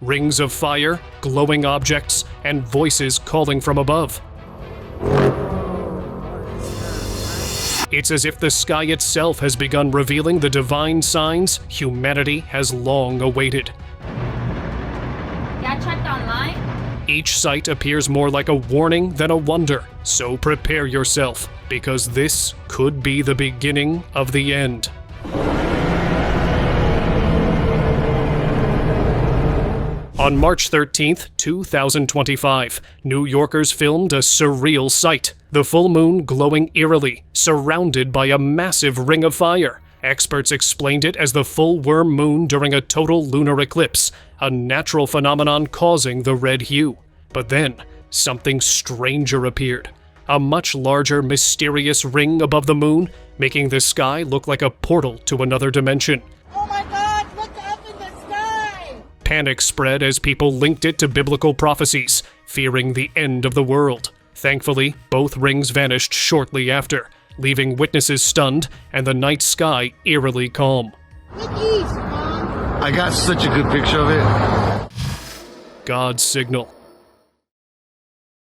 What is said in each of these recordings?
Rings of fire, glowing objects, and voices calling from above. It's as if the sky itself has begun revealing the divine signs humanity has long awaited. Got checked online? Each sight appears more like a warning than a wonder, so prepare yourself, because this could be the beginning of the end. On March 13th, 2025, New Yorkers filmed a surreal sight. The full moon glowing eerily, surrounded by a massive ring of fire. Experts explained it as the full worm moon during a total lunar eclipse, a natural phenomenon causing the red hue. But then, something stranger appeared. A much larger, mysterious ring above the moon, making the sky look like a portal to another dimension. Oh my God, look up in the sky! Panic spread as people linked it to biblical prophecies, fearing the end of the world. Thankfully, both rings vanished shortly after, leaving witnesses stunned and the night sky eerily calm. Look east, Mom! I got such a good picture of it. God's signal.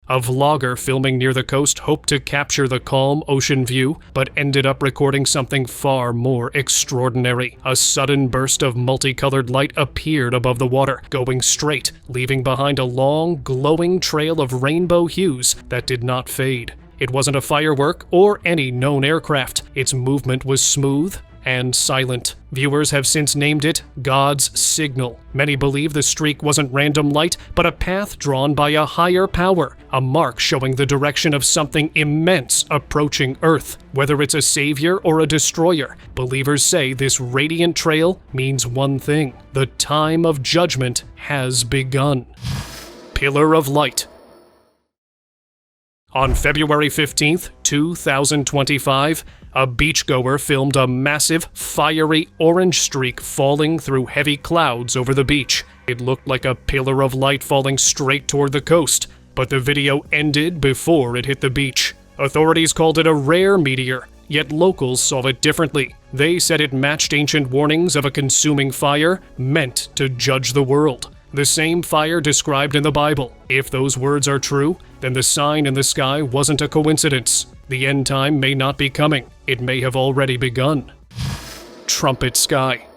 A vlogger filming near the coast hoped to capture the calm ocean view, but ended up recording something far more extraordinary. A sudden burst of multicolored light appeared above the water, going straight, leaving behind a long, glowing trail of rainbow hues that did not fade. It wasn't a firework or any known aircraft. Its movement was smooth and silent. Viewers have since named it God's signal. Many believe the streak wasn't random light, but a path drawn by a higher power, a mark showing the direction of something immense approaching Earth. Whether it's a savior or a destroyer, believers say this radiant trail means one thing: the time of judgment has begun. Pillar of light. On February 15th, 2025, a beachgoer filmed a massive, fiery orange streak falling through heavy clouds over the beach. It looked like a pillar of light falling straight toward the coast, but the video ended before it hit the beach. Authorities called it a rare meteor, yet locals saw it differently. They said it matched ancient warnings of a consuming fire meant to judge the world. The same fire described in the Bible. If those words are true, then the sign in the sky wasn't a coincidence. The end time may not be coming. It may have already begun. Trumpet sky.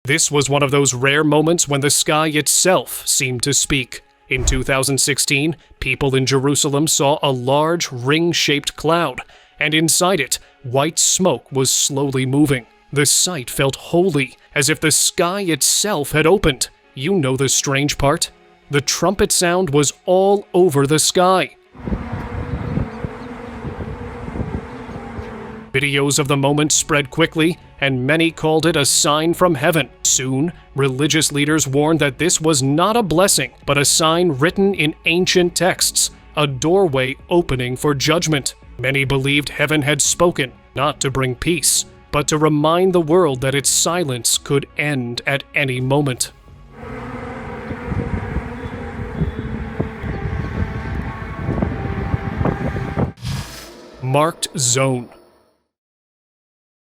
This was one of those rare moments when the sky itself seemed to speak. In 2016, people in Jerusalem saw a large ring-shaped cloud, and inside it, white smoke was slowly moving. The sight felt holy, as if the sky itself had opened. You know the strange part? The trumpet sound was all over the sky. Videos of the moment spread quickly, and many called it a sign from heaven. Soon, religious leaders warned that this was not a blessing, but a sign written in ancient texts, a doorway opening for judgment. Many believed heaven had spoken, not to bring peace, but to remind the world that its silence could end at any moment. Marked zone.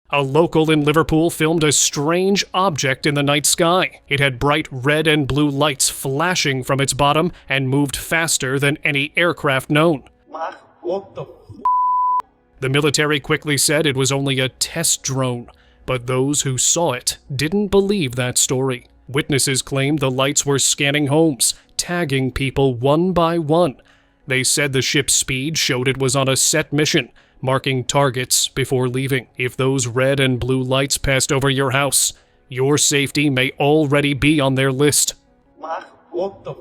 A local in Liverpool filmed a strange object in the night sky. It had bright red and blue lights flashing from its bottom and moved faster than any aircraft known. What the The military quickly said it was only a test drone, but those who saw it didn't believe that story. Witnesses claimed the lights were scanning homes, tagging people one by one. They said the ship's speed showed it was on a set mission, marking targets before leaving. If those red and blue lights passed over your house, your safety may already be on their list. What the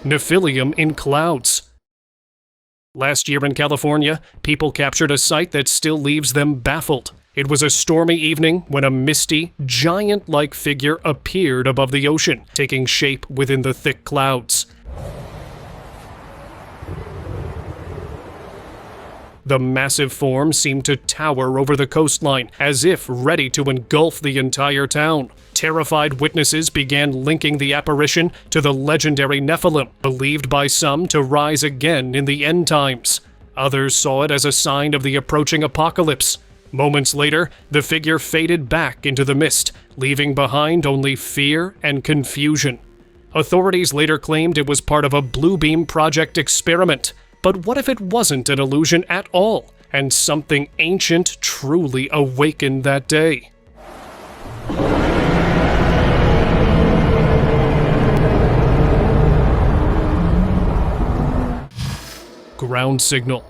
Nephilim in clouds. Last year in California, people captured a sight that still leaves them baffled. It was a stormy evening when a misty, giant-like figure appeared above the ocean, taking shape within the thick clouds. The massive form seemed to tower over the coastline, as if ready to engulf the entire town. Terrified witnesses began linking the apparition to the legendary Nephilim, believed by some to rise again in the end times. Others saw it as a sign of the approaching apocalypse. Moments later, the figure faded back into the mist, leaving behind only fear and confusion. Authorities later claimed it was part of a Bluebeam Project experiment. But what if it wasn't an illusion at all, and something ancient truly awakened that day? Ground signal.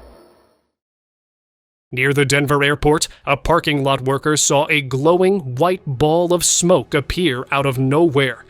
Near the Denver airport, a parking lot worker saw a glowing white ball of smoke appear out of nowhere.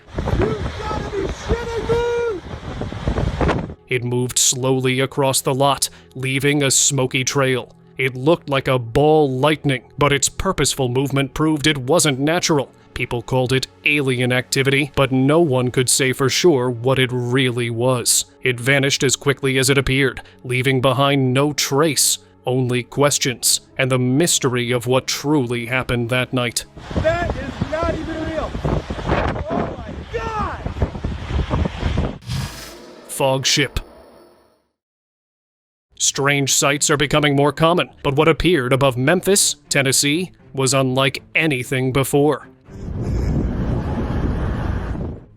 It moved slowly across the lot, leaving a smoky trail. It looked like a ball lightning, but its purposeful movement proved it wasn't natural. People called it alien activity, but no one could say for sure what it really was. It vanished as quickly as it appeared, leaving behind no trace, only questions, and the mystery of what truly happened that night. That is not even real! Oh my God! Fog ship. Strange sights are becoming more common, but what appeared above Memphis, Tennessee, was unlike anything before.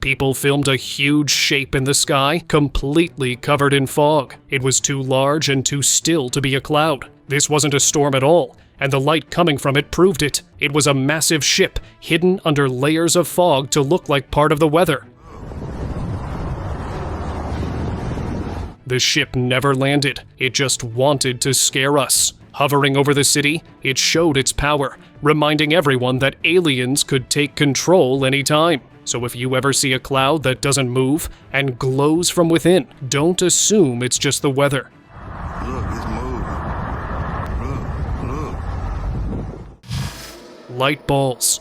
People filmed a huge shape in the sky, completely covered in fog. It was too large and too still to be a cloud. This wasn't a storm at all, and the light coming from it proved it. It was a massive ship, hidden under layers of fog to look like part of the weather. The ship never landed. It just wanted to scare us. Hovering over the city, it showed its power, reminding everyone that aliens could take control anytime. So if you ever see a cloud that doesn't move and glows from within, don't assume it's just the weather. Look, it's moving. Look. Light balls.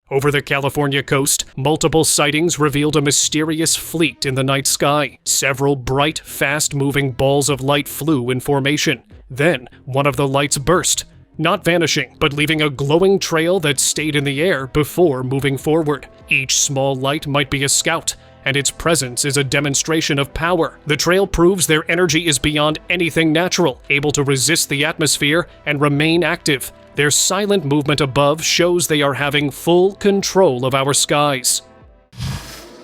Over the California coast, multiple sightings revealed a mysterious fleet in the night sky. Several bright, fast-moving balls of light flew in formation. Then, one of the lights burst, not vanishing, but leaving a glowing trail that stayed in the air before moving forward. Each small light might be a scout, and its presence is a demonstration of power. The trail proves their energy is beyond anything natural, able to resist the atmosphere and remain active. Their silent movement above shows they are having full control of our skies.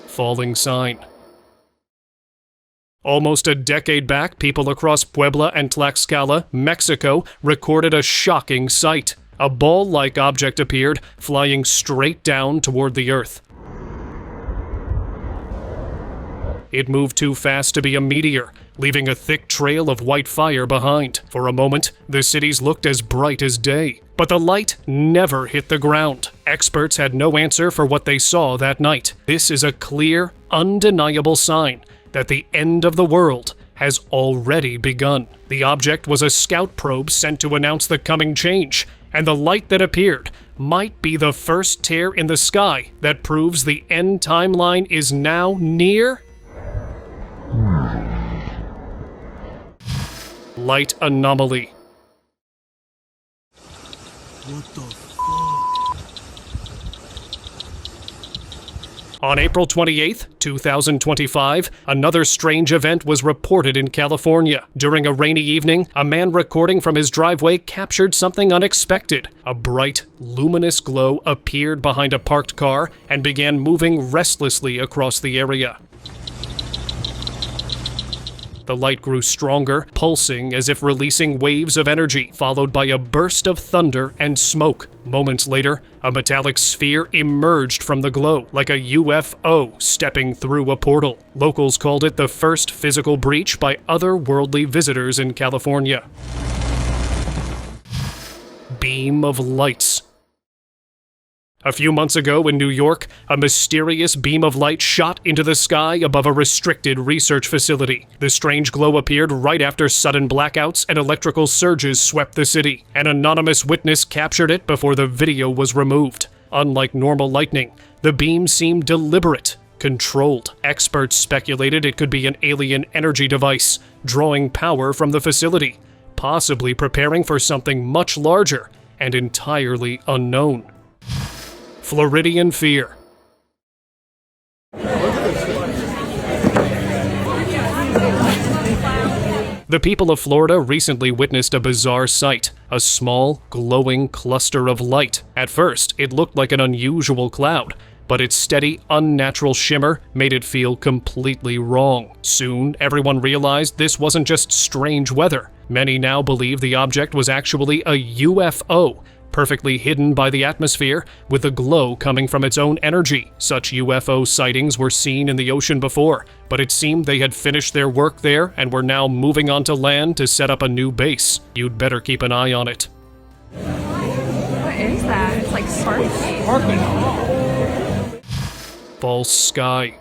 Falling sign. Almost a decade back, people across Puebla and Tlaxcala, Mexico, recorded a shocking sight. A ball-like object appeared, flying straight down toward the earth. It moved too fast to be a meteor, leaving a thick trail of white fire behind. For a moment, the cities looked as bright as day. But the light never hit the ground. Experts had no answer for what they saw that night. This is a clear, undeniable sign that the end of the world has already begun. The object was a scout probe sent to announce the coming change, and the light that appeared might be the first tear in the sky that proves the end timeline is now near. Light anomaly. What the fuck? On April 28, 2025, another strange event was reported in California. During a rainy evening, a man recording from his driveway captured something unexpected. A bright, luminous glow appeared behind a parked car and began moving restlessly across the area. The light grew stronger, pulsing as if releasing waves of energy, followed by a burst of thunder and smoke. Moments later, a metallic sphere emerged from the glow, like a UFO stepping through a portal. Locals called it the first physical breach by otherworldly visitors in California. Beam of lights. A few months ago in New York, a mysterious beam of light shot into the sky above a restricted research facility. The strange glow appeared right after sudden blackouts and electrical surges swept the city. An anonymous witness captured it before the video was removed. Unlike normal lightning, the beam seemed deliberate, controlled. Experts speculated it could be an alien energy device, drawing power from the facility, possibly preparing for something much larger and entirely unknown. Floridian fear. The people of Florida recently witnessed a bizarre sight, a small, glowing cluster of light. At first, it looked like an unusual cloud, but its steady, unnatural shimmer made it feel completely wrong. Soon, everyone realized this wasn't just strange weather. Many now believe the object was actually a UFO, perfectly hidden by the atmosphere, with a glow coming from its own energy. Such UFO sightings were seen in the ocean before, but it seemed they had finished their work there and were now moving onto land to set up a new base. You'd better keep an eye on it. What is that? It's like sparkly. False sky.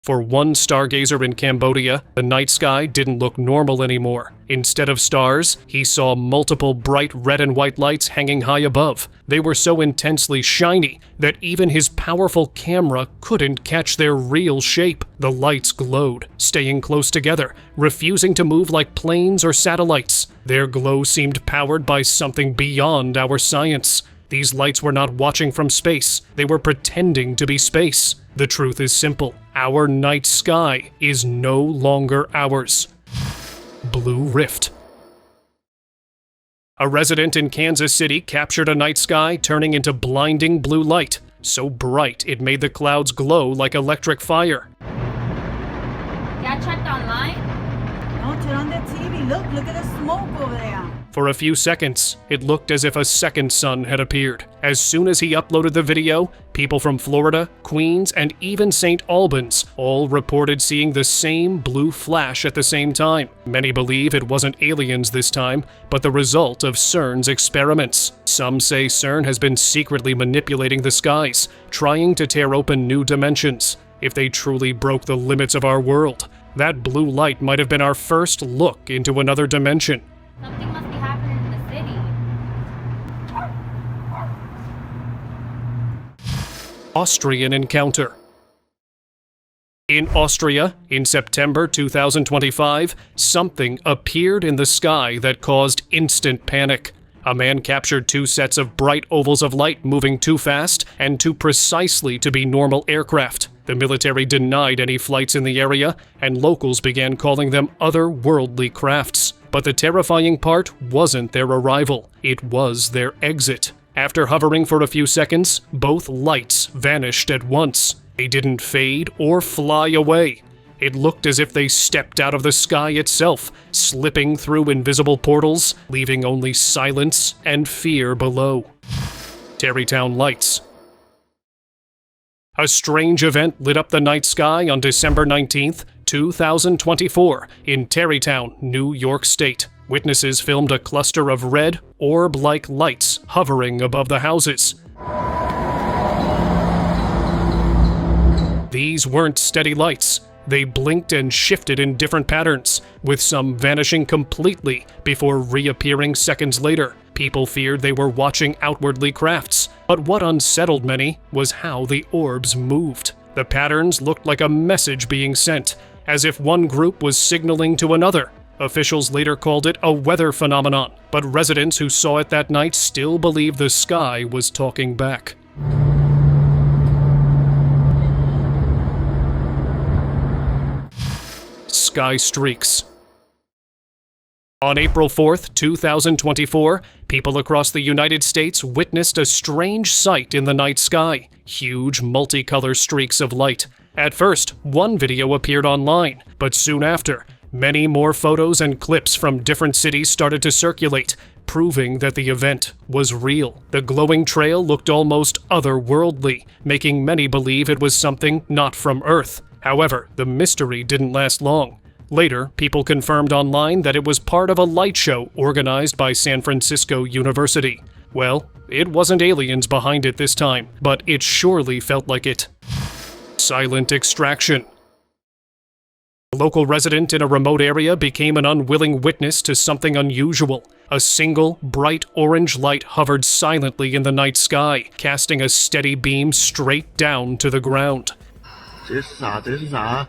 For one stargazer in Cambodia, the night sky didn't look normal anymore. Instead of stars, he saw multiple bright red and white lights hanging high above. They were so intensely shiny that even his powerful camera couldn't catch their real shape. The lights glowed, staying close together, refusing to move like planes or satellites. Their glow seemed powered by something beyond our science. These lights were not watching from space. They were pretending to be space. The truth is simple. Our night sky is no longer ours. Blue Rift. A resident in Kansas City captured a night sky turning into blinding blue light, so bright it made the clouds glow like electric fire. Y'all checked online? No, turn on the TV. Look at the smoke over there. For a few seconds, it looked as if a second sun had appeared. As soon as he uploaded the video, people from Florida, Queens, and even St. Albans all reported seeing the same blue flash at the same time. Many believe it wasn't aliens this time, but the result of CERN's experiments. Some say CERN has been secretly manipulating the skies, trying to tear open new dimensions. If they truly broke the limits of our world, that blue light might have been our first look into another dimension. Something must be happening in the city. Austrian encounter. In Austria, in September 2025, something appeared in the sky that caused instant panic. A man captured two sets of bright ovals of light moving too fast and too precisely to be normal aircraft. The military denied any flights in the area, and locals began calling them otherworldly crafts. But the terrifying part wasn't their arrival, it was their exit. After hovering for a few seconds, both lights vanished at once. They didn't fade or fly away. It looked as if they stepped out of the sky itself, slipping through invisible portals, leaving only silence and fear below. Tarrytown lights. A strange event lit up the night sky on December 19th, 2024, in Tarrytown, New York State. Witnesses filmed a cluster of red, orb-like lights hovering above the houses. These weren't steady lights. They blinked and shifted in different patterns, with some vanishing completely before reappearing seconds later. People feared they were watching outwardly crafts, but what unsettled many was how the orbs moved. The patterns looked like a message being sent, as if one group was signaling to another. Officials later called it a weather phenomenon, but residents who saw it that night still believe the sky was talking back. Sky streaks. On April 4th, 2024, people across the United States witnessed a strange sight in the night sky. Huge multicolor streaks of light. At first, one video appeared online, but soon after, many more photos and clips from different cities started to circulate, proving that the event was real. The glowing trail looked almost otherworldly, making many believe it was something not from Earth. However, the mystery didn't last long. Later, people confirmed online that it was part of a light show organized by San Francisco University. Well, it wasn't aliens behind it this time, but it surely felt like it. Silent extraction. A local resident in a remote area became an unwilling witness to something unusual. A single, bright orange light hovered silently in the night sky, casting a steady beam straight down to the ground. 这是啥？这是啥？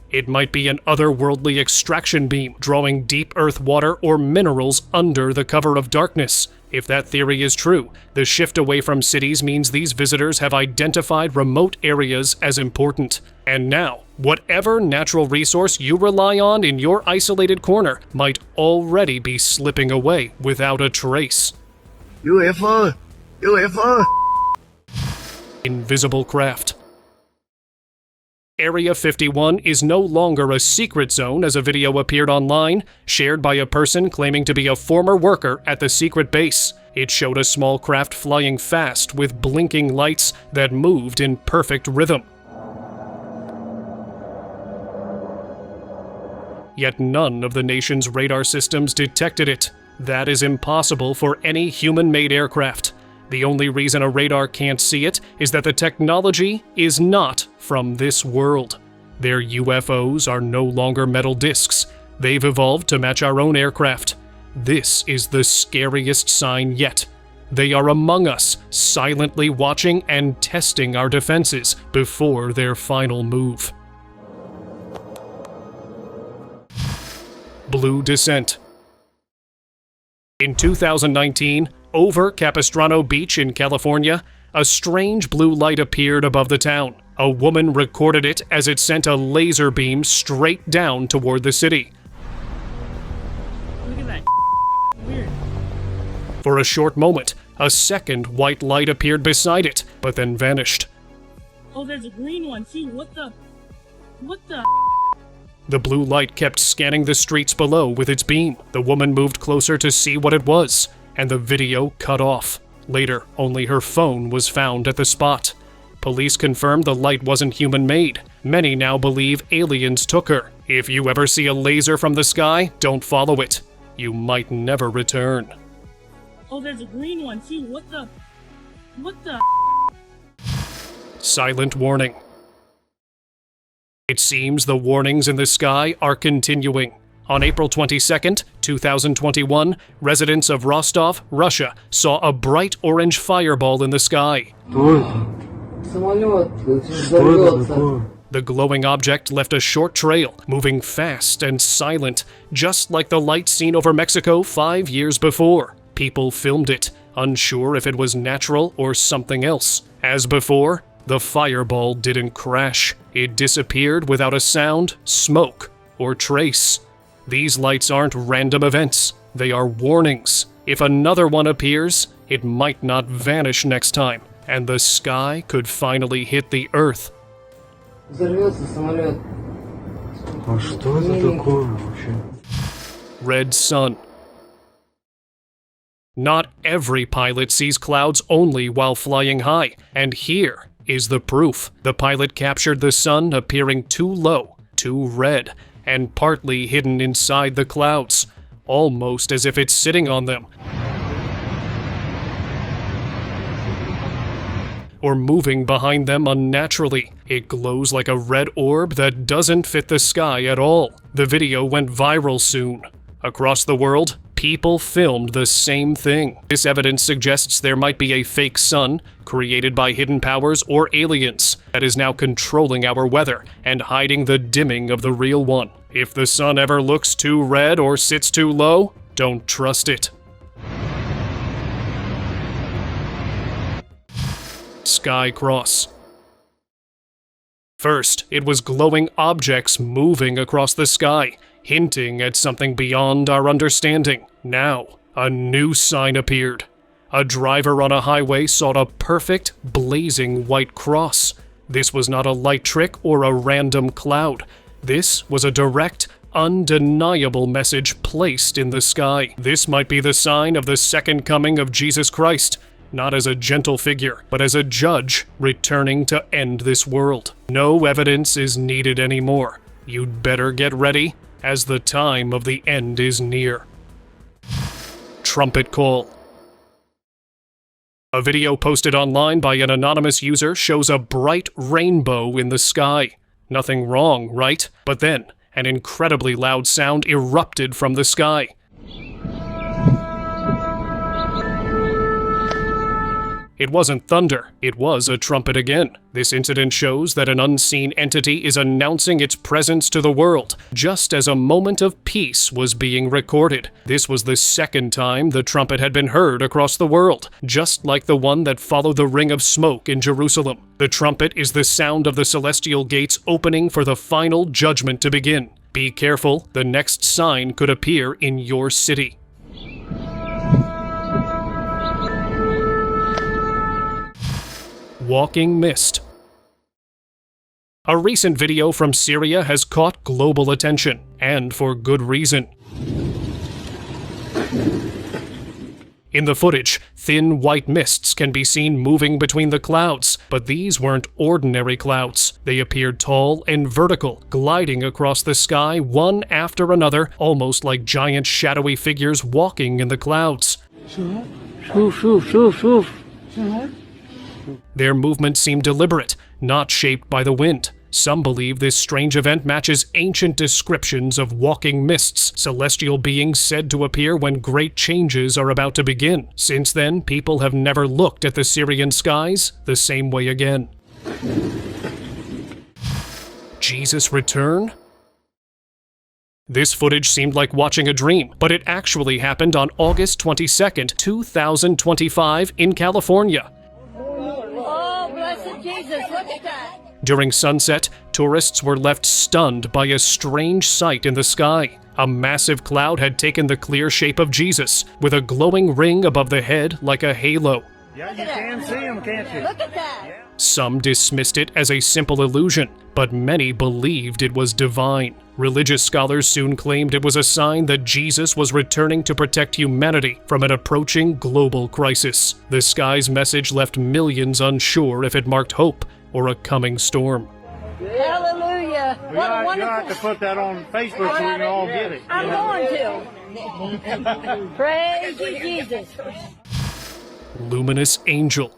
It might be an otherworldly extraction beam, drawing deep earth water or minerals under the cover of darkness. If that theory is true, the shift away from cities means these visitors have identified remote areas as important. And now, Whatever natural resource you rely on in your isolated corner might already be slipping away without a trace. UFO! UFO! Invisible craft. Area 51 is no longer a secret zone as a video appeared online, shared by a person claiming to be a former worker at the secret base. It showed a small craft flying fast with blinking lights that moved in perfect rhythm. Yet none of the nation's radar systems detected it. That is impossible for any human-made aircraft. The only reason a radar can't see it is that the technology is not from this world. Their UFOs are no longer metal discs. They've evolved to match our own aircraft. This is the scariest sign yet. They are among us, silently watching and testing our defenses before their final move. Blue descent. In 2019, over Capistrano Beach in California, a strange blue light appeared above the town. A woman recorded it as it sent a laser beam straight down toward the city. Look at that. Weird. For a short moment, a second white light appeared beside it, but then vanished. Oh, there's a green one too. What the? The blue light kept scanning the streets below with its beam. The woman moved closer to see what it was, and the video cut off. Later, only her phone was found at the spot. Police confirmed the light wasn't human-made. Many now believe aliens took her. If you ever see a laser from the sky, don't follow it. You might never return. Oh, there's a green one too. What the? Silent warning. It seems the warnings in the sky are continuing. On April 22nd, 2021, residents of Rostov, Russia, saw a bright orange fireball in the sky. The glowing object left a short trail, moving fast and silent, just like the light seen over Mexico 5 years before. People filmed it, unsure if it was natural or something else. As before, the fireball didn't crash. It disappeared without a sound, smoke, or trace. These lights aren't random events. They are warnings. If another one appears, it might not vanish next time, and the sky could finally hit the earth. Red sun. Not every pilot sees clouds only while flying high, and here is the proof. The pilot captured the sun appearing too low, too red, and partly hidden inside the clouds, almost as if it's sitting on them, or moving behind them unnaturally. It glows like a red orb that doesn't fit the sky at all. The video went viral soon. Across the world, people filmed the same thing. This evidence suggests there might be a fake sun, created by hidden powers or aliens, that is now controlling our weather and hiding the dimming of the real one. If the sun ever looks too red or sits too low, don't trust it. Sky cross. First, it was glowing objects moving across the sky, hinting at something beyond our understanding. Now, a new sign appeared. A driver on a highway saw a perfect, blazing white cross. This was not a light trick or a random cloud. This was a direct, undeniable message placed in the sky. This might be the sign of the second coming of Jesus Christ, not as a gentle figure, but as a judge returning to end this world. No evidence is needed anymore. You'd better get ready, as the time of the end is near. Trumpet call. A video posted online by an anonymous user shows a bright rainbow in the sky. Nothing wrong, right? But then, an incredibly loud sound erupted from the sky. It wasn't thunder, it was a trumpet again. This incident shows that an unseen entity is announcing its presence to the world, just as a moment of peace was being recorded. This was the second time the trumpet had been heard across the world, just like the one that followed the ring of smoke in Jerusalem. The trumpet is the sound of the celestial gates opening for the final judgment to begin. Be careful, the next sign could appear in your city. Walking mist. A recent video from Syria has caught global attention, and for good reason. In the footage, thin white mists can be seen moving between the clouds, but these weren't ordinary clouds. They appeared tall and vertical, gliding across the sky one after another, almost like giant shadowy figures walking in the clouds. Their movement seemed deliberate, not shaped by the wind. Some believe this strange event matches ancient descriptions of walking mists, celestial beings said to appear when great changes are about to begin. Since then, people have never looked at the Syrian skies the same way again. Jesus' return? This footage seemed like watching a dream, but it actually happened on August 22nd, 2025 in California. Jesus, look at that. During sunset, tourists were left stunned by a strange sight in the sky. A massive cloud had taken the clear shape of Jesus, with a glowing ring above the head like a halo. Yeah, you can see him, can't you? Look at that. Some dismissed it as a simple illusion, but many believed it was divine. Religious scholars soon claimed it was a sign that Jesus was returning to protect humanity from an approaching global crisis. The sky's message left millions unsure if it marked hope or a coming storm. Hallelujah. You have to put that on Facebook so we can all get it. I'm going to. Praise you, Jesus. Luminous angel.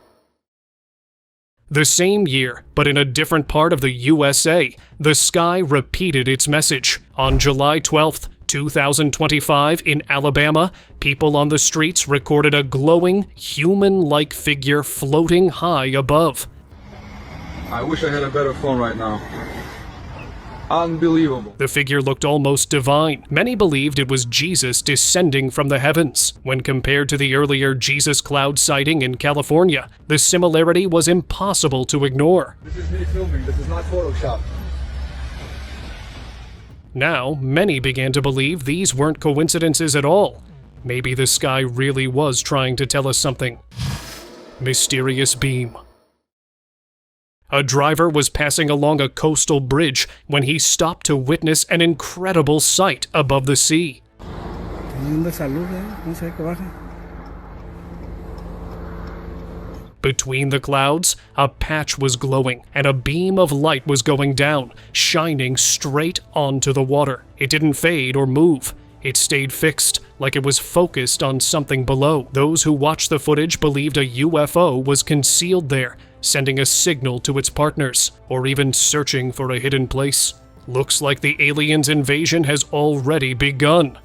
The same year, but in a different part of the USA, the sky repeated its message. On July 12th, 2025, in Alabama, people on the streets recorded a glowing, human-like figure floating high above. I wish I had a better phone right now. Unbelievable. The figure looked almost divine. Many believed it was Jesus descending from the heavens. When compared to the earlier Jesus cloud sighting in California, the similarity was impossible to ignore. This is me filming, this is not Photoshop. Now, many began to believe these weren't coincidences at all. Maybe the sky really was trying to tell us something. Mysterious beam. A driver was passing along a coastal bridge when he stopped to witness an incredible sight above the sea. Between the clouds, a patch was glowing, and a beam of light was going down, shining straight onto the water. It didn't fade or move. It stayed fixed, like it was focused on something below. Those who watched the footage believed a UFO was concealed there, sending a signal to its partners, or even searching for a hidden place. Looks like the aliens' invasion has already begun.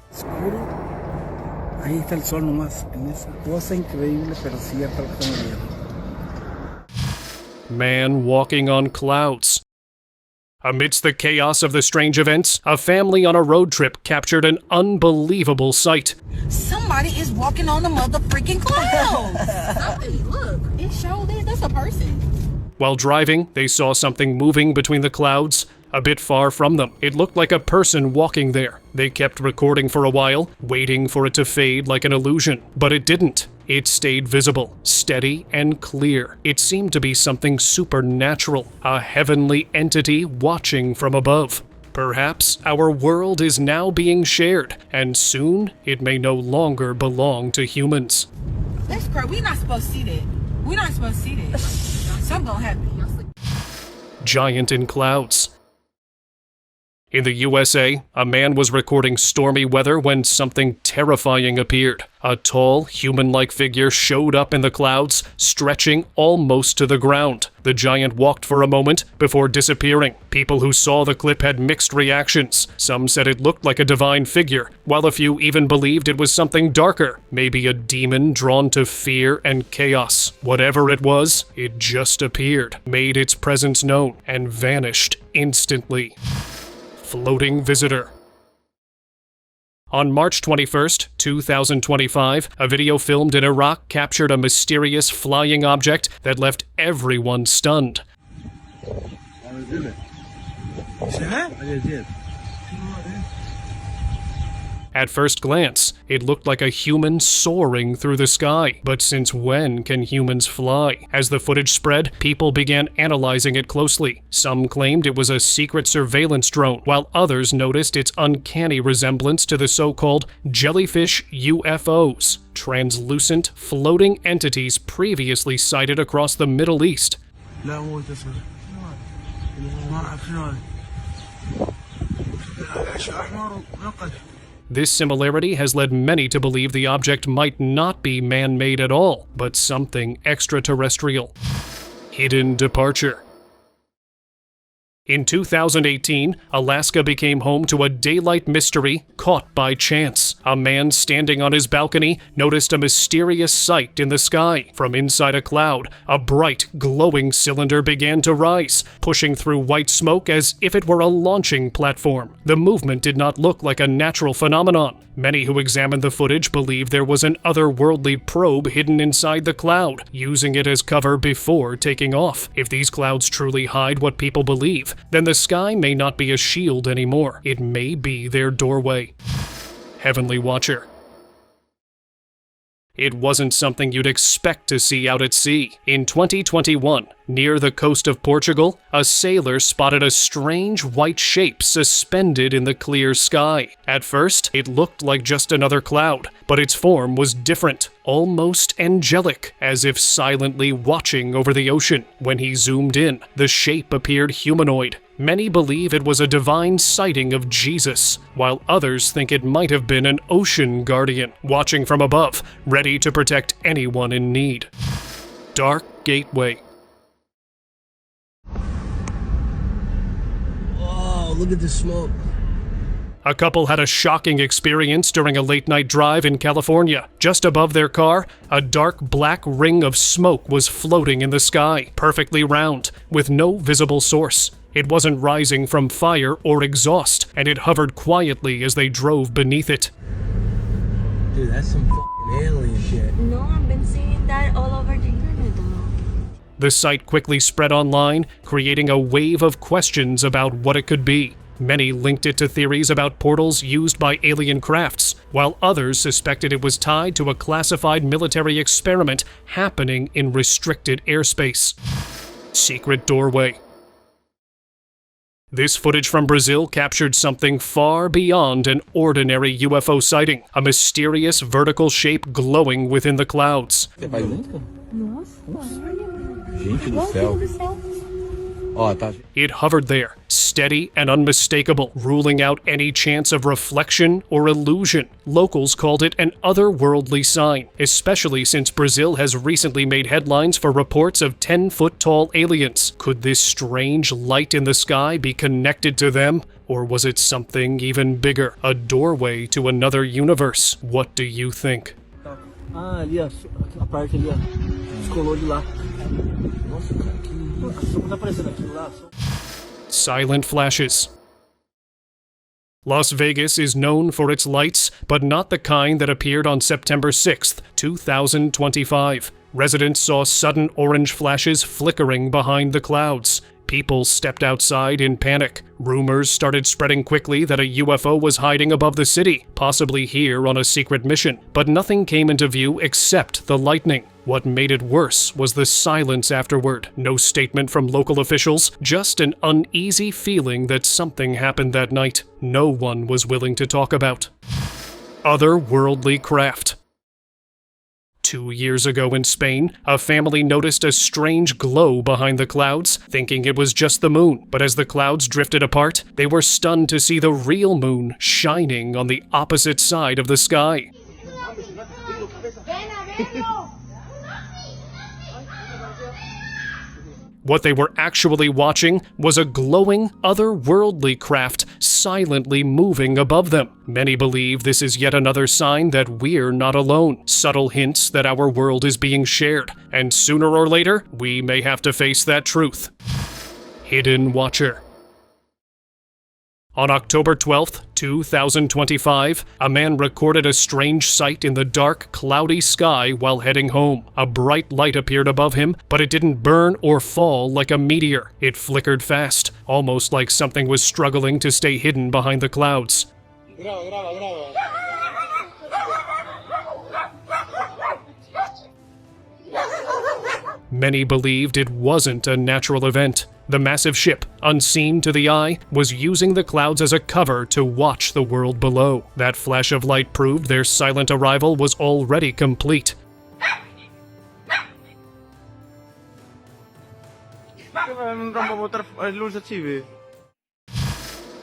Ahí está el sol nomás, en esa cosa increíble, pero cierta lo que estamos viendo. Man walking on clouds. Amidst the chaos of the strange events, a family on a road trip captured an unbelievable sight. Somebody is walking on the mother freaking clouds. Look, it showed that that's a person. While driving, they saw something moving between the clouds, a bit far from them. It looked like a person walking there. They kept recording for a while, waiting for it to fade like an illusion, but it didn't. It stayed visible, steady, and clear. It seemed to be something supernatural, a heavenly entity watching from above. Perhaps our world is now being shared, and soon it may no longer belong to humans. That's crazy. We're not supposed to see that. We're not supposed to see that. Something gonna happen. Giant in clouds. In the USA, a man was recording stormy weather when something terrifying appeared. A tall, human-like figure showed up in the clouds, stretching almost to the ground. The giant walked for a moment before disappearing. People who saw the clip had mixed reactions. Some said it looked like a divine figure, while a few even believed it was something darker, maybe a demon drawn to fear and chaos. Whatever it was, it just appeared, made its presence known, and vanished instantly. Floating visitor. On March 21st, 2025, a video filmed in Iraq captured a mysterious flying object that left everyone stunned. At first glance, it looked like a human soaring through the sky. But since when can humans fly? As the footage spread, people began analyzing it closely. Some claimed it was a secret surveillance drone, while others noticed its uncanny resemblance to the so-called jellyfish UFOs, translucent, floating entities previously sighted across the Middle East. This similarity has led many to believe the object might not be man-made at all, but something extraterrestrial. Hidden departure. In 2018, Alaska became home to a daylight mystery caught by chance. A man standing on his balcony noticed a mysterious sight in the sky. From inside a cloud, a bright, glowing cylinder began to rise, pushing through white smoke as if it were a launching platform. The movement did not look like a natural phenomenon. Many who examined the footage believe there was an otherworldly probe hidden inside the cloud, using it as cover before taking off. If these clouds truly hide what people believe, then the sky may not be a shield anymore. It may be their doorway. Heavenly Watcher. It wasn't something you'd expect to see out at sea. In 2021, near the coast of Portugal, a sailor spotted a strange white shape suspended in the clear sky. At first, it looked like just another cloud, but its form was different, almost angelic, as if silently watching over the ocean. When he zoomed in, the shape appeared humanoid. Many believe it was a divine sighting of Jesus, while others think it might have been an ocean guardian, watching from above, ready to protect anyone in need. Dark Gateway. Oh, look at the smoke. A couple had a shocking experience during a late-night drive in California. Just above their car, a dark black ring of smoke was floating in the sky, perfectly round, with no visible source. It wasn't rising from fire or exhaust, and it hovered quietly as they drove beneath it. Dude, that's some fucking alien shit. No, I've been seeing that all over the internet though. The sight quickly spread online, creating a wave of questions about what it could be. Many linked it to theories about portals used by alien crafts, while others suspected it was tied to a classified military experiment happening in restricted airspace. Secret doorway. This footage from Brazil captured something far beyond an ordinary UFO sighting, a mysterious vertical shape glowing within the clouds. It hovered there, steady and unmistakable, ruling out any chance of reflection or illusion. Locals called it an otherworldly sign, especially since Brazil has recently made headlines for reports of 10-foot-tall aliens. Could this strange light in the sky be connected to them? Or was it something even bigger, a doorway to another universe? What do you think? Ali, a parte ali, descolou de lá. Nossa, cara, que... Não tá aparecendo aquilo lá. Silent flashes. Las Vegas is known for its lights, but not the kind that appeared on September 6th, 2025. Residents saw sudden orange flashes flickering behind the clouds. People stepped outside in panic. Rumors started spreading quickly that a UFO was hiding above the city, possibly here on a secret mission. But nothing came into view except the lightning. What made it worse was the silence afterward. No statement from local officials, just an uneasy feeling that something happened that night no one was willing to talk about. Otherworldly craft. 2 years ago in Spain, a family noticed a strange glow behind the clouds, thinking it was just the moon. But as the clouds drifted apart, they were stunned to see the real moon shining on the opposite side of the sky. What they were actually watching was a glowing, otherworldly craft silently moving above them. Many believe this is yet another sign that we're not alone, subtle hints that our world is being shared, and sooner or later, we may have to face that truth. Hidden Watcher. On October 12th, 2025, a man recorded a strange sight in the dark, cloudy sky while heading home. A bright light appeared above him, but it didn't burn or fall like a meteor. It flickered fast, almost like something was struggling to stay hidden behind the clouds. Many believed it wasn't a natural event. The massive ship, unseen to the eye, was using the clouds as a cover to watch the world below. That flash of light proved their silent arrival was already complete.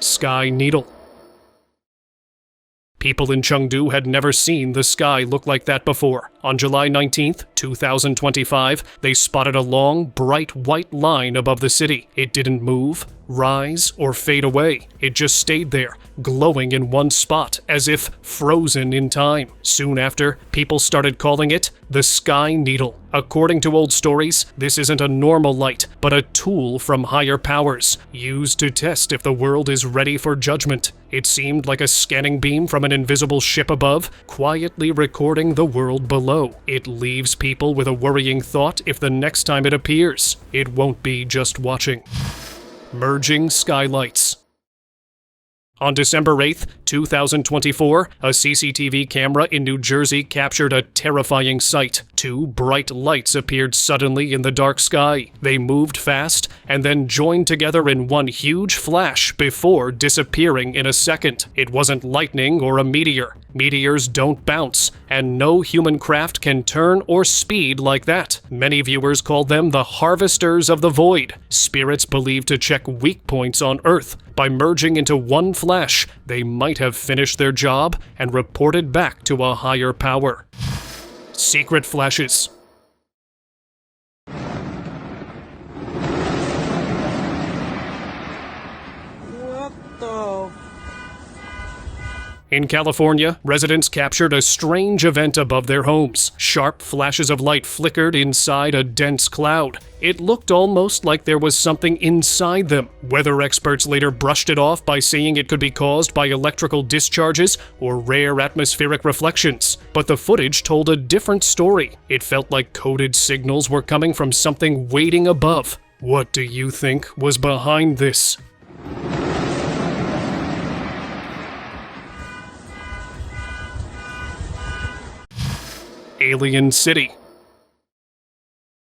Sky Needle. People in Chengdu had never seen the sky look like that before. On July 19th, 2025, they spotted a long, bright white line above the city. It didn't move, rise, or fade away. It just stayed there, glowing in one spot, as if frozen in time. Soon after, people started calling it the Sky Needle. According to old stories, this isn't a normal light, but a tool from higher powers, used to test if the world is ready for judgment. It seemed like a scanning beam from an invisible ship above, quietly recording the world below. It leaves people with a worrying thought if the next time it appears, it won't be just watching. Merging Skylights. On December 8th, 2024, a CCTV camera in New Jersey captured a terrifying sight. Two bright lights appeared suddenly in the dark sky. They moved fast and then joined together in one huge flash before disappearing in a second. It wasn't lightning or a meteor. Meteors don't bounce, and no human craft can turn or speed like that. Many viewers called them the harvesters of the void, spirits believed to check weak points on Earth. By merging into one flash, they might have finished their job and reported back to a higher power. Secret flashes. What the? In California, residents captured a strange event above their homes. Sharp flashes of light flickered inside a dense cloud. It looked almost like there was something inside them. Weather experts later brushed it off by saying it could be caused by electrical discharges or rare atmospheric reflections. But the footage told a different story. It felt like coded signals were coming from something waiting above. What do you think was behind this? Alien City.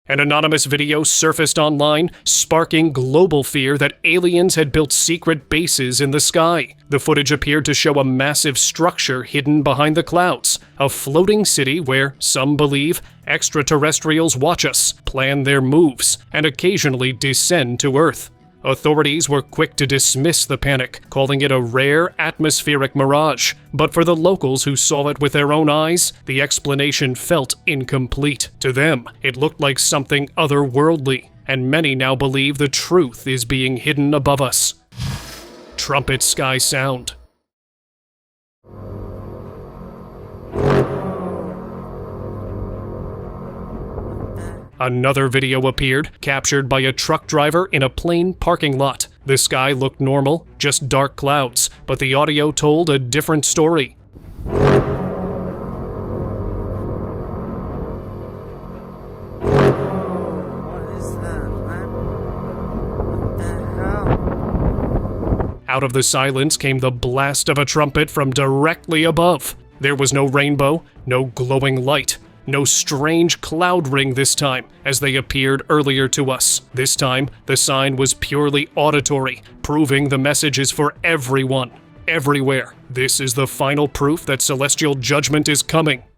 An anonymous video surfaced online, sparking global fear that aliens had built secret bases in the sky. The footage appeared to show a massive structure hidden behind the clouds, a floating city where, some believe, extraterrestrials watch us, plan their moves, and occasionally descend to Earth. Authorities were quick to dismiss the panic, calling it a rare atmospheric mirage. But for the locals who saw it with their own eyes, the explanation felt incomplete. To them, it looked like something otherworldly, and many now believe the truth is being hidden above us. Trumpet Sky Sound. Another video appeared, captured by a truck driver in a plane parking lot. The sky looked normal, just dark clouds, but the audio told a different story. What is that, man? What the hell? Out of the silence came the blast of a trumpet from directly above. There was no rainbow, no glowing light. No strange cloud ring this time, as they appeared earlier to us. This time, the sign was purely auditory, proving the message is for everyone, everywhere. This is the final proof that celestial judgment is coming.